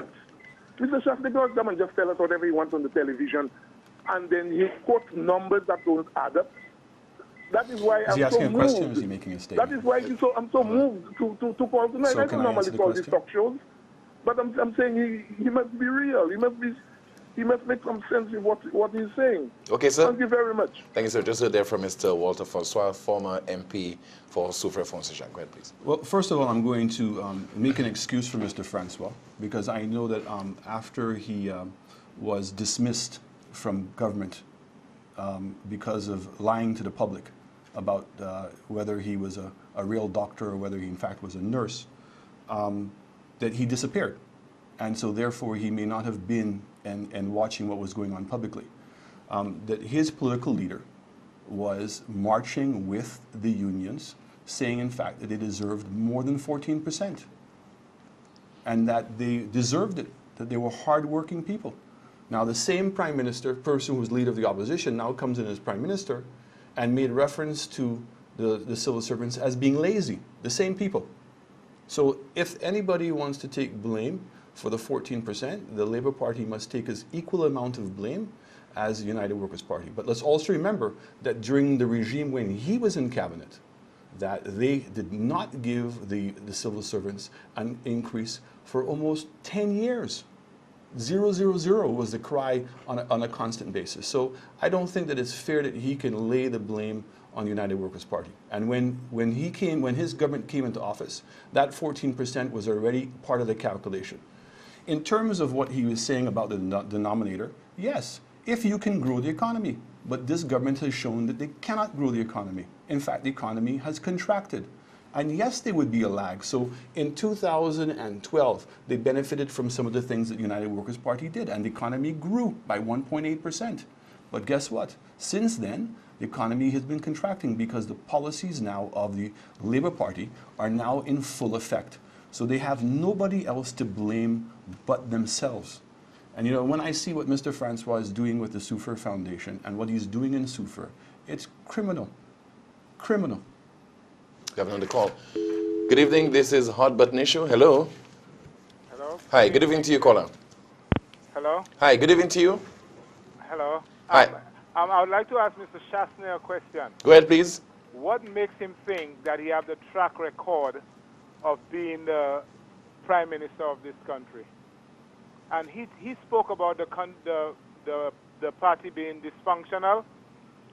Mr. Chastanet goes down and just tell us whatever he wants on the television, and then he quotes numbers that don't add up. That is why I'm so moved.
Question, or is he making a statement?
That is why I'm so moved to call tonight.
So
I don't normally call these talk shows, but I'm saying he must be real. He must make some sense in what he's saying.
Okay, sir.
Thank you very much.
Thank you, sir. Just heard there from Mr. Walter Francois, former MP for Soufrière Fonseca. Go ahead, please.
Well, first of all, I'm going to make an excuse for Mr. Francois, because I know that after he was dismissed from government because of lying to the public about whether he was a real doctor or whether he in fact was a nurse, that he disappeared. And so therefore he may not have been and watching what was going on publicly. That his political leader was marching with the unions, saying in fact that they deserved more than 14%, and that they deserved it, that they were hardworking people. Now the same prime minister, person who was leader of the opposition, now comes in as prime minister and made reference to the civil servants as being lazy, the same people. So if anybody wants to take blame for the 14%, the Labour Party must take as equal amount of blame as the United Workers' Party. But let's also remember that during the regime when he was in cabinet, that they did not give the civil servants an increase for almost 10 years. 0, 0, 0 was the cry on a constant basis. So I don't think that it's fair that he can lay the blame on the United Workers' Party. And when his government came into office, that 14% was already part of the calculation. In terms of what he was saying about the denominator, yes, if you can grow the economy. But this government has shown that they cannot grow the economy. In fact, the economy has contracted. And yes, there would be a lag. So in 2012, they benefited from some of the things that the United Workers' Party did, and the economy grew by 1.8%. But guess what? Since then, the economy has been contracting because the policies now of the Labour Party are now in full effect. So they have nobody else to blame but themselves. And you know, when I see what Mr. Francois is doing with the Soufriere Foundation and what he's doing in Soufriere, it's criminal. Criminal.
We have another call. Good evening, this is Hot Button Issue. Hello.
Hello.
Hi, good evening to you, caller.
Hello.
Hi, good evening to you.
Hello.
Hi.
I would like to ask Mr. Chastanet a question.
Go ahead, please.
What makes him think that he has the track record of being the Prime Minister of this country? And he spoke about the party being dysfunctional.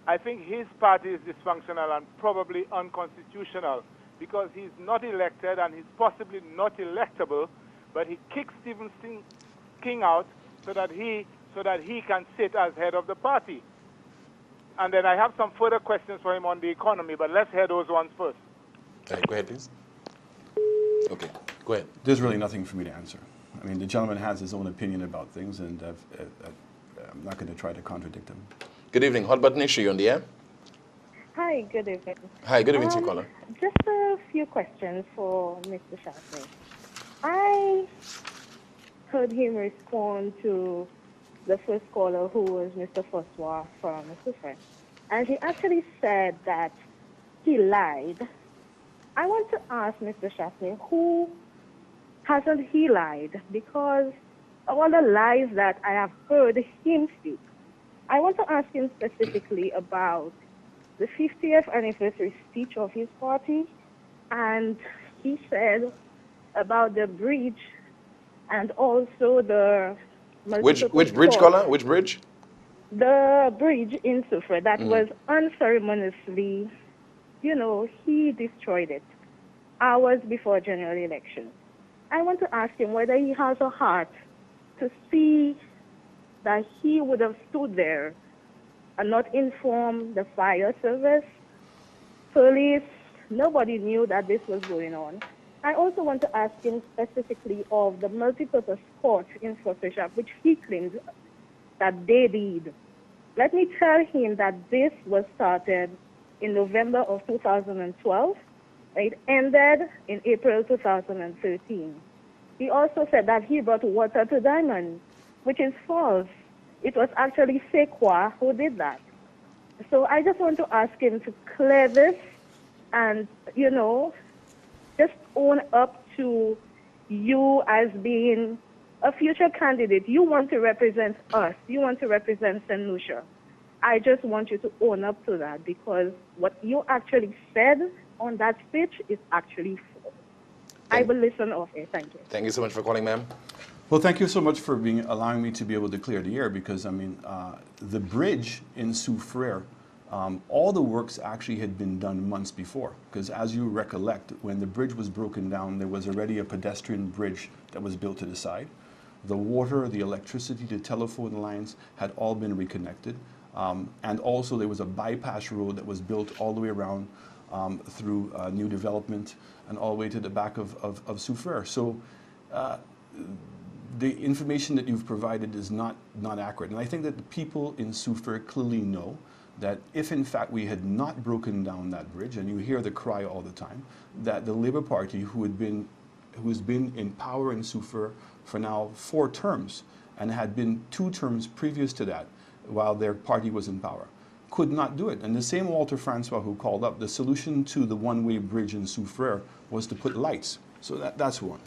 I think his party is dysfunctional and probably unconstitutional because he's not elected and he's possibly not electable, but he kicked Stephen King out so that he can sit as head of the party. And then I have some further questions for him on the economy, but let's hear those ones first.
Go ahead, please. Okay, go ahead.
There's really nothing for me to answer. I mean, the gentleman has his own opinion about things, and I'm not going to try to contradict him.
Good evening, Hot Button Issue, you on the air?
Hi, good evening.
Hi, good evening to you, caller.
Just a few questions for Mr. Chastanet. I heard him respond to the first caller, who was Mr. Francois from Mr. French, and he actually said that he lied. I want to ask Mr. Chastanet, who hasn't he lied? Because all the lies that I have heard him speak, I want to ask him specifically about the 50th anniversary speech of his party, and he said about the bridge and also the
Which bridge, caller? Which bridge?
The bridge in Soufriere that was unceremoniously, he destroyed it hours before general election. I want to ask him whether he has a heart to see that he would have stood there and not informed the fire service, police. Nobody knew that this was going on. I also want to ask him specifically of the multipurpose court infrastructure, which he claims that they did. Let me tell him that this was started in November of 2012. It ended in April 2013. He also said that he brought water to Diamond, which is false. It was actually Sequoia who did that. So I just want to ask him to clear this and, just own up to you as being a future candidate. You want to represent us. You want to represent St. Lucia. I just want you to own up to that, because what you actually said on that speech is actually false. I will listen off air. Thank you.
Thank you so much for calling, ma'am.
Well, thank you so much for allowing me to be able to clear the air, because, I mean, the bridge in Soufriere, all the works actually had been done months before, because as you recollect, when the bridge was broken down, there was already a pedestrian bridge that was built to the side. The water, the electricity, the telephone lines had all been reconnected. And also there was a bypass road that was built all the way around through new development and all the way to the back of Soufriere. So the information that you've provided is not accurate. And I think that the people in Soufriere clearly know that if in fact we had not broken down that bridge, and you hear the cry all the time, that the Labour Party, who has been in power in Soufriere for now 4 terms, and had been 2 terms previous to that while their party was in power, could not do it. And the same Walter Francois who called up, the solution to the one-way bridge in Soufriere was to put lights. So that's one.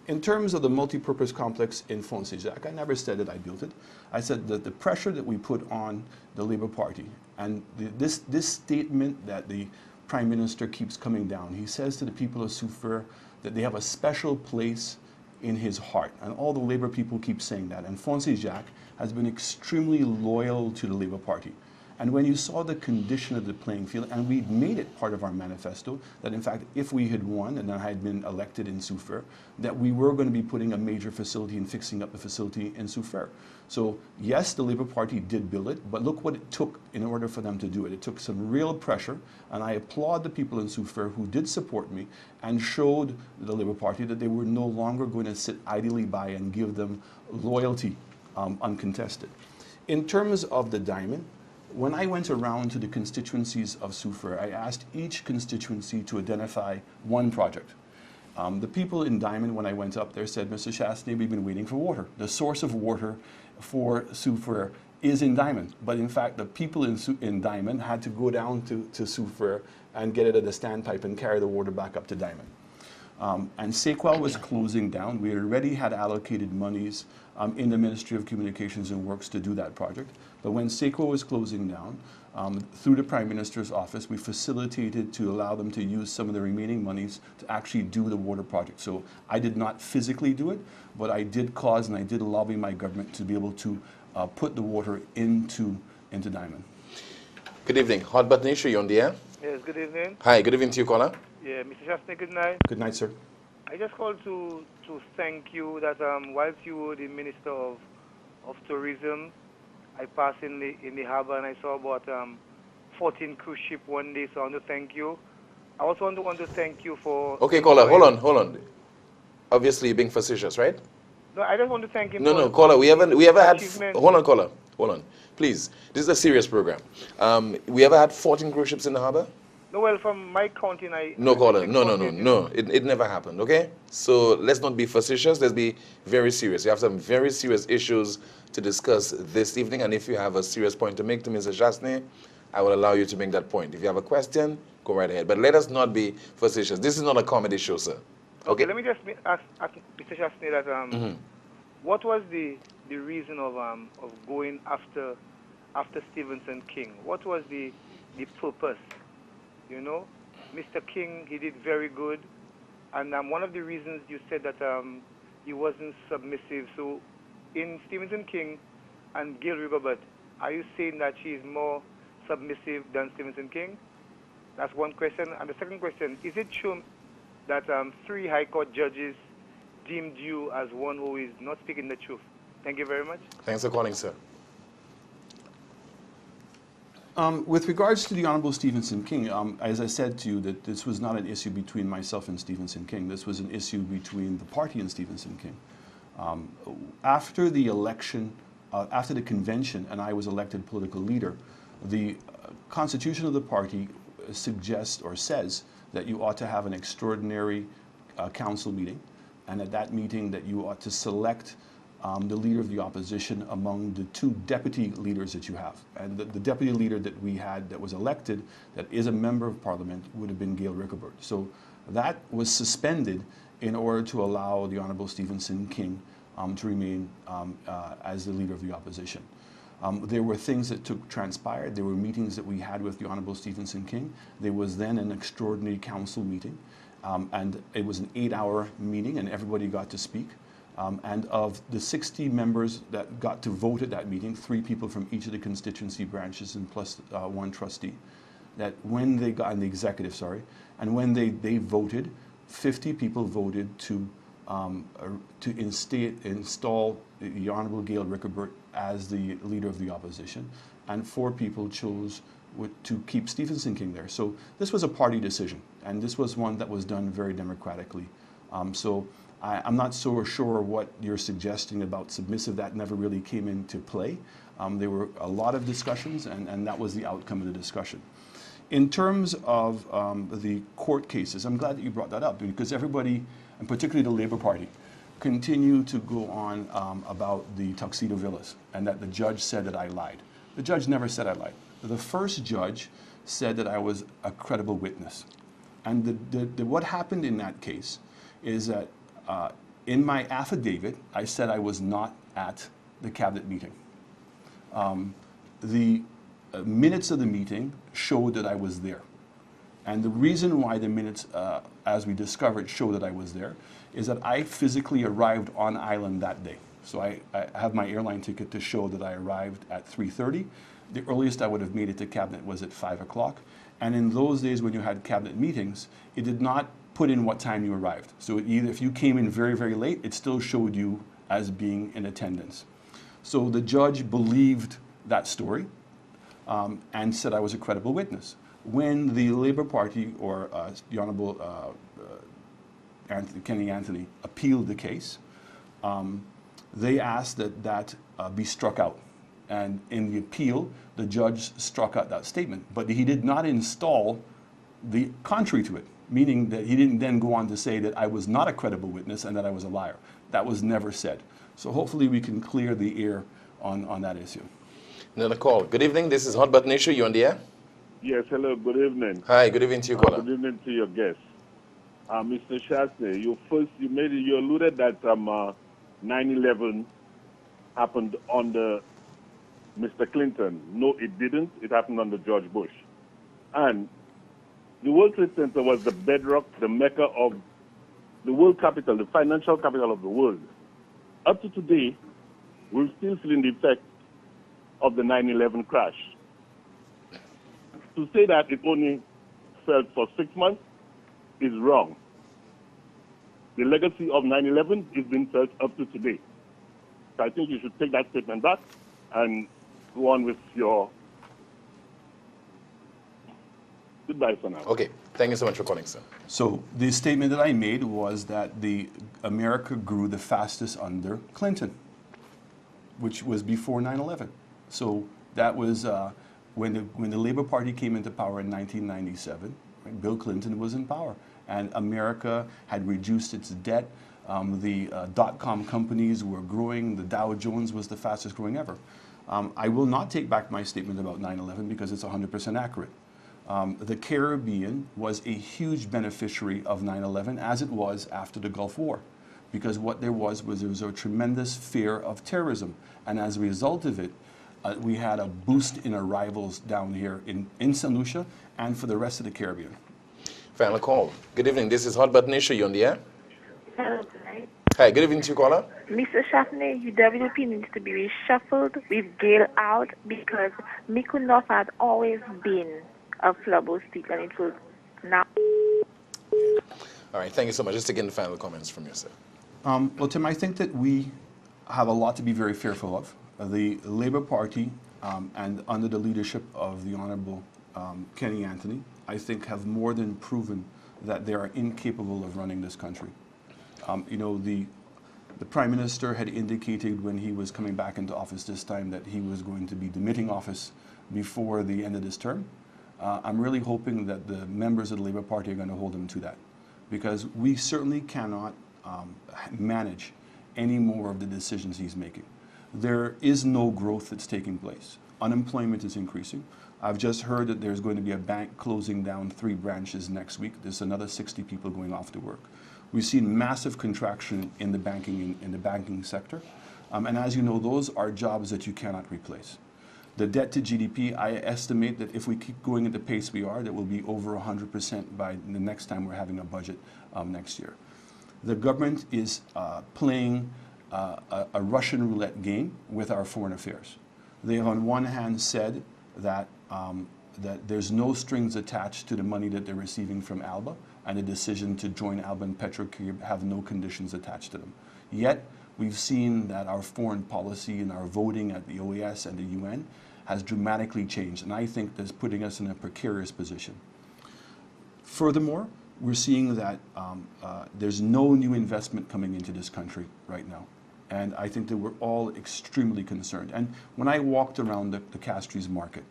In terms of the multi-purpose complex in Fonsejac, I never said that I built it. I said that the pressure that we put on the Labour Party and this statement that the Prime Minister keeps coming down. He says to the people of Soufriere that they have a special place in his heart. And all the Labour people keep saying that. And Fonse Jacques has been extremely loyal to the Labour Party. And when you saw the condition of the playing field, and we made it part of our manifesto, that in fact, if we had won and I had been elected in Soufrière, that we were going to be putting a major facility and fixing up the facility in Soufrière. So yes, the Labour Party did build it, but look what it took in order for them to do it. It took some real pressure, and I applaud the people in Soufrière who did support me and showed the Labour Party that they were no longer going to sit idly by and give them loyalty uncontested. In terms of the diamond, when I went around to the constituencies of Soufrière, I asked each constituency to identify one project. The people in Diamond, when I went up there, said, Mr. Chastanet, we've been waiting for water. The source of water for Soufrière is in Diamond. But in fact, the people in Diamond had to go down to Soufrière and get it at the standpipe and carry the water back up to Diamond. And Sequel was closing down. We already had allocated monies in the Ministry of Communications and Works to do that project. But when Sequel was closing down, through the Prime Minister's office, we facilitated to allow them to use some of the remaining monies to actually do the water project. So I did not physically do it, but I did cause and I did lobby my government to be able to put the water into Diamond.
Good evening. Hot button issue, you on the air?
Yes, good evening.
Hi, good evening to you, caller.
Yeah, Mr. Chastanet, good night.
Good night, sir.
I just called to thank you that whilst you were the Minister of Tourism, I passed in the harbour and I saw about 14 cruise ships one day, so I want to thank you. I also want to thank you for...
Okay, caller, hold on. Obviously, you're being facetious, right?
No, I just want to thank him.
No, caller, we ever had... Hold on, caller, hold on. Please, this is a serious program. We ever had 14 cruise ships in the harbour?
No, well, from my counting,
No, caller, no. It never happened, okay? So let's not be facetious, let's be very serious. You have some very serious issues to discuss this evening, and if you have a serious point to make to Mr. Chastanet, I will allow you to make that point. If you have a question, go right ahead. But let us not be facetious. This is not a comedy show, sir.
Okay, let me just ask Mr. Chastanet that what was the reason of going after Stevenson King? What was the purpose? You know, Mr. King, he did very good, and one of the reasons you said that he wasn't submissive. So, in Stevenson King and Gail Rigobert, are you saying that she is more submissive than Stevenson King? That's one question. And the second question, is it true that 3 High Court judges deemed you as one who is not speaking the truth? Thank you very much.
Thanks for calling, sir.
With regards to the Honorable Stevenson King, as I said to you, that this was not an issue between myself and Stevenson King. This was an issue between the party and Stevenson King. After the election, after the convention, and I was elected political leader, the constitution of the party suggests or says that you ought to have an extraordinary council meeting, and at that meeting that you ought to select the leader of the opposition among the 2 deputy leaders that you have. And the deputy leader that we had that was elected, that is a member of parliament, would have been Gail Rigobert. So that was suspended in order to allow the Honorable Stevenson King to remain as the leader of the opposition. There were things that transpired. There were meetings that we had with the Honorable Stevenson King. There was then an extraordinary council meeting, and it was an 8-hour meeting, and everybody got to speak. And of the 60 members that got to vote at that meeting, 3 people from each of the constituency branches and plus 1 trustee, that when they got, and the executive, sorry, and when they voted, 50 people voted to install the Honorable Gail Rigobert as the leader of the opposition, and 4 people chose to keep Stevenson King there. So this was a party decision, and this was one that was done very democratically. So I'm not so sure what you're suggesting about submissive. That never really came into play. There were a lot of discussions, and that was the outcome of the discussion. In terms of the court cases, I'm glad that you brought that up, because everybody, and particularly the Labour Party, continue to go on about the Tuxedo Villas, and that the judge said that I lied. The judge never said I lied. The first judge said that I was a credible witness. And what happened in that case is that in my affidavit, I said I was not at the cabinet meeting. The minutes of the meeting showed that I was there. And the reason why the minutes, as we discovered, show that I was there is that I physically arrived on island that day. So I have my airline ticket to show that I arrived at 3:30. The earliest I would have made it to cabinet was at 5 o'clock. And in those days when you had cabinet meetings, it did not put in what time you arrived. So either if you came in very, very late, it still showed you as being in attendance. So the judge believed that story and said I was a credible witness. When the Labour Party, or the Honourable Kenny Anthony, appealed the case, they asked that that be struck out. And in the appeal, the judge struck out that statement. But he did not install the contrary to it, meaning that he didn't then go on to say that I was not a credible witness and that I was a liar. That was never said. So hopefully we can clear the air on that issue.
Another call. Good evening. This is Hot Button Issue. You on the air?
Yes, hello, good evening.
Hi, good evening to you, caller.
Good evening to your guest. Mr. Chastanet, you alluded that 9/11 happened under Mr. Clinton. No, it didn't. It happened under George Bush. And the World Trade Center was the bedrock, the mecca of the world capital, the financial capital of the world. Up to today, we're still feeling the effect of the 9/11 crash. To say that it only felt for 6 months is wrong. The legacy of 9/11 is being felt up to today. So I think you should take that statement back and go on with your goodbye for now.
Okay, thank you so much for calling, sir.
So the statement that I made was that America grew the fastest under Clinton, which was before 9/11. So that was when the Labour Party came into power in 1997. Right, Bill Clinton was in power, and America had reduced its debt. The dot-com companies were growing. The Dow Jones was the fastest growing ever. I will not take back my statement about 9/11 because it's 100% accurate. The Caribbean was a huge beneficiary of 9/11, as it was after the Gulf War, because what there was a tremendous fear of terrorism, and as a result of it, we had a boost in arrivals down here in St. Lucia and for the rest of the Caribbean.
Final call. Good evening. This is Hot Button Issue. You on the air?
Hello, tonight.
Hi, good evening to you, caller.
Mr. Chastanet, UWP needs to be reshuffled with Gail out because Mikunov has always been a flubble stick, and it will now.
All right, thank you so much. Just again, the final comments from you, sir.
Well, Tim, I think that we have a lot to be very fearful of. The Labour Party, and under the leadership of the Honourable Kenny Anthony, I think have more than proven that they are incapable of running this country. You know, the Prime Minister had indicated when he was coming back into office this time that he was going to be demitting office before the end of this term. I'm really hoping that the members of the Labour Party are going to hold him to that, because we certainly cannot manage any more of the decisions he's making. There is no growth that's taking place. Unemployment is increasing. I've just heard that there's going to be a bank closing down 3 branches next week. There's another 60 people going off to work. We've seen massive contraction in the banking sector. And as you know, those are jobs that you cannot replace. The debt to GDP, I estimate that if we keep going at the pace we are, that will be over 100% by the next time we're having a budget next year. The government is playing a Russian roulette game with our foreign affairs. They have on one hand said that, that there's no strings attached to the money that they're receiving from ALBA, and the decision to join ALBA and Petrocube have no conditions attached to them. Yet, we've seen that our foreign policy and our voting at the OAS and the UN has dramatically changed, and I think that's putting us in a precarious position. Furthermore, we're seeing that there's no new investment coming into this country right now. And I think that we're all extremely concerned. And when I walked around the Castries market,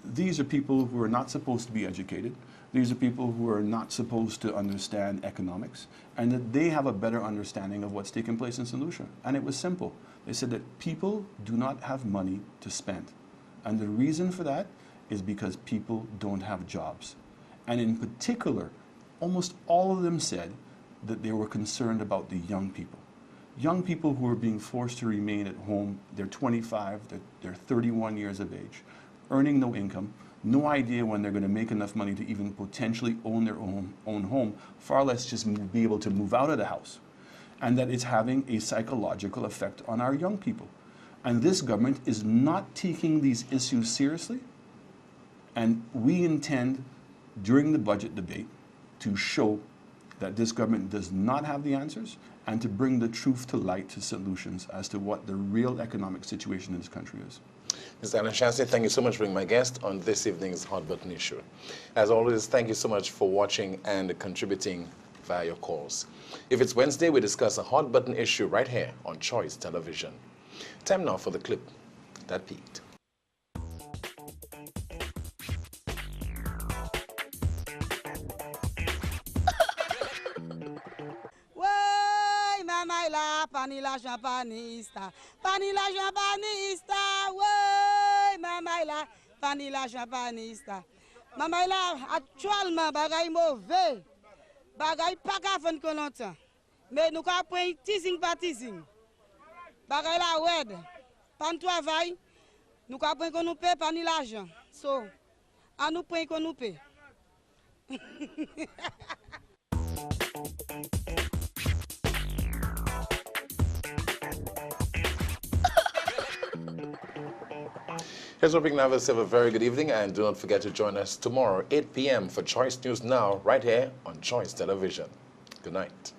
these are people who are not supposed to be educated. These are people who are not supposed to understand economics, and that they have a better understanding of what's taking place in St. Lucia. And it was simple. They said that people do not have money to spend. And the reason for that is because people don't have jobs. And in particular, almost all of them said that they were concerned about the young people. Young people who are being forced to remain at home, they're 25, they're 31 years of age, earning no income, no idea when they're going to make enough money to even potentially own their own home, far less just be able to move out of the house. And that it's having a psychological effect on our young people. And this government is not taking these issues seriously. And we intend, during the budget debate, to show that this government does not have the answers and to bring the truth to light, to solutions as to what the real economic situation in this country is.
Mr. Alan Chastanet, thank you so much for being my guest on this evening's Hot Button Issue. As always, thank you so much for watching and contributing via your calls. If it's Wednesday, we discuss a hot button issue right here on Choice Television. Time now for the clip that peaked.
Panila champanista, panila champanista, ouais, mamaila, panila champanista. Mamaila, actuellement, bagay mauvais, bagay pas qu'à faire qu'on entend. Mais nous avons pris teasing par teasing. Bagay la wed, pan travail, nous avons pris qu'on nous paie, pas ni l'argent. So, à nous prendre qu'on nous paie.
Here's hoping now have a very good evening, and do not forget to join us tomorrow, 8 p.m. for Choice News Now, right here on Choice Television. Good night.